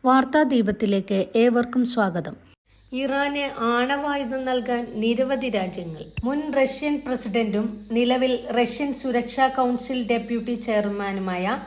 വാർത്താദീപത്തിലേക്ക് ഏവർക്കും സ്വാഗതം. ഇറാന് ആണവായുധം നൽകാൻ നിരവധി രാജ്യങ്ങൾ. മുൻ റഷ്യൻ പ്രസിഡന്റും നിലവിൽ റഷ്യൻ സുരക്ഷാ കൗൺസിൽ ഡെപ്യൂട്ടി ചെയർമാനുമായ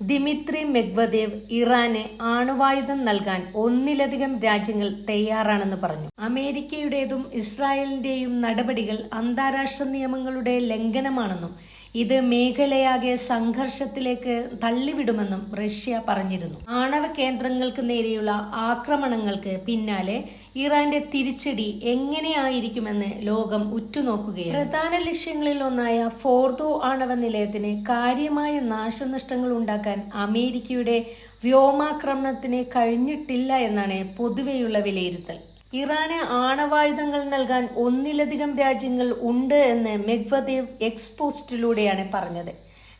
ദിമിത്രി മെദ്വദേവ് ഇറാന് ആണവായുധം നൽകാൻ ഒന്നിലധികം രാജ്യങ്ങൾ തയ്യാറാണെന്ന് പറഞ്ഞു. അമേരിക്കയുടേതും ഇസ്രായേലിന്റെയും നടപടികൾ അന്താരാഷ്ട്ര നിയമങ്ങളുടെ ലംഘനമാണെന്നും ഇത് മേഖലയാകെ സംഘർഷത്തിലേക്ക് തള്ളിവിടുമെന്നും റഷ്യ പറഞ്ഞിരുന്നു. ആണവ കേന്ദ്രങ്ങൾക്ക് നേരെയുള്ള ആക്രമണങ്ങൾക്ക് പിന്നാലെ ഇറാന്റെ തിരിച്ചടി എങ്ങനെയായിരിക്കുമെന്ന് ലോകം ഉറ്റുനോക്കുകയാണ്. പ്രധാന ലക്ഷ്യങ്ങളിൽ ഒന്നായ ഫോർദോ ആണവ നിലയത്തിന് കാര്യമായ നാശനഷ്ടങ്ങൾ ഉണ്ടാക്കാൻ അമേരിക്കയുടെ വ്യോമാക്രമണത്തിന് കഴിഞ്ഞിട്ടില്ല എന്നാണ് പൊതുവെയുള്ള വിലയിരുത്തൽ. ഇറാന് ആണവായുധങ്ങൾ നൽകാൻ ഒന്നിലധികം രാജ്യങ്ങൾ ഉണ്ട് എന്ന് മെദ്വദേവ് എക്സ് പോസ്റ്റിലൂടെയാണ് പറഞ്ഞത്.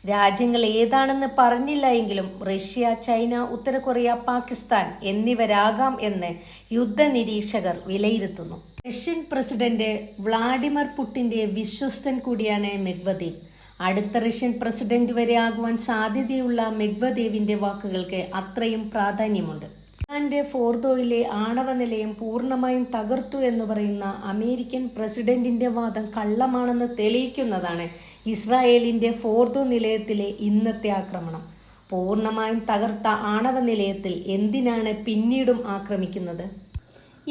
രാജ്യങ്ങൾ ഏതാണെന്ന് പറഞ്ഞില്ല എങ്കിലും റഷ്യ, ചൈന, ഉത്തര കൊറിയ, പാകിസ്ഥാൻ എന്നിവരാകാം എന്ന് യുദ്ധ നിരീക്ഷകർ വിലയിരുത്തുന്നു. റഷ്യൻ പ്രസിഡന്റ് വ്ളാഡിമിർ പുടിന്റെ വിശ്വസ്തൻ കൂടിയാണ് മെദ്വദേവ്. അടുത്ത റഷ്യൻ പ്രസിഡന്റ് വരെ ആകുവാൻ സാധ്യതയുള്ള മെദ്വദേവിന്റെ വാക്കുകൾക്ക് അത്രയും പ്രാധാന്യമുണ്ട്. ഇറാന്റെ ഫോർദോയിലെ ആണവ നിലയം പൂർണ്ണമായും തകർത്തു എന്ന് പറയുന്ന അമേരിക്കൻ പ്രസിഡന്റിന്റെ വാദം കള്ളമാണെന്ന് തെളിയിക്കുന്നതാണ് ഇസ്രായേലിന്റെ ഫോർദോ നിലയത്തിലെ ഇന്നത്തെ ആക്രമണം. പൂർണ്ണമായും തകർത്ത ആണവ നിലയത്തിൽ എന്തിനാണ് പിന്നീടും ആക്രമിക്കുന്നത്?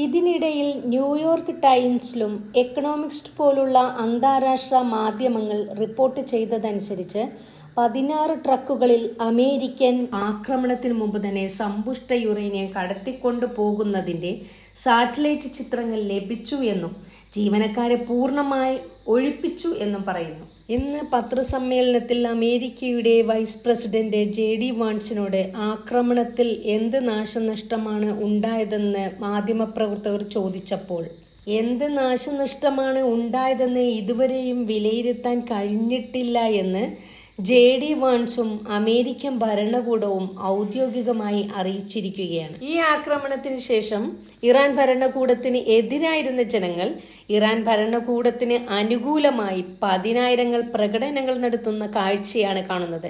ഇതിനിടയിൽ ന്യൂയോർക്ക് ടൈംസിലും എക്കണോമിസ്റ്റ് പോലുള്ള അന്താരാഷ്ട്ര മാധ്യമങ്ങൾ റിപ്പോർട്ട് ചെയ്തതനുസരിച്ച് 16 ട്രക്കുകളിൽ അമേരിക്കൻ ആക്രമണത്തിന് മുമ്പ് തന്നെ സമ്പുഷ്ട യുറേനിയം കടത്തിക്കൊണ്ടു പോകുന്നതിന്റെ സാറ്റലൈറ്റ് ചിത്രങ്ങൾ ലഭിച്ചു എന്നും ജീവനക്കാരെ പൂർണ്ണമായി ഒഴിപ്പിച്ചു എന്നും പറയുന്നു. ഇന്ന് പത്രസമ്മേളനത്തിൽ അമേരിക്കയുടെ വൈസ് പ്രസിഡന്റ് JD വാൻസിനോട് ആക്രമണത്തിൽ എന്ത് നാശനഷ്ടമാണ് ഉണ്ടായതെന്ന് മാധ്യമപ്രവർത്തകർ ചോദിച്ചപ്പോൾ എന്ത് നാശനഷ്ടമാണ് ഉണ്ടായതെന്ന് ഇതുവരെയും വിലയിരുത്താൻ കഴിഞ്ഞിട്ടില്ല എന്ന് JD വാൻസും അമേരിക്കൻ ഭരണകൂടവും ഔദ്യോഗികമായി അറിയിച്ചിരിക്കുകയാണ്. ഈ ആക്രമണത്തിന് ശേഷം ഇറാൻ ഭരണകൂടത്തിന് എതിരായിരുന്ന ജനങ്ങൾ ഇറാൻ ഭരണകൂടത്തിന് അനുകൂലമായി 10,000 പ്രകടനങ്ങൾ നടത്തുന്ന കാഴ്ചയാണ് കാണുന്നത്.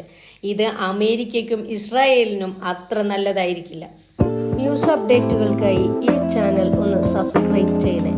ഇത് അമേരിക്കയ്ക്കും ഇസ്രായേലിനും അത്ര നല്ലതായിരിക്കില്ല. ന്യൂസ് അപ്ഡേറ്റുകൾക്കായി ഈ ചാനൽ ഒന്ന് സബ്സ്ക്രൈബ് ചെയ്യണേ.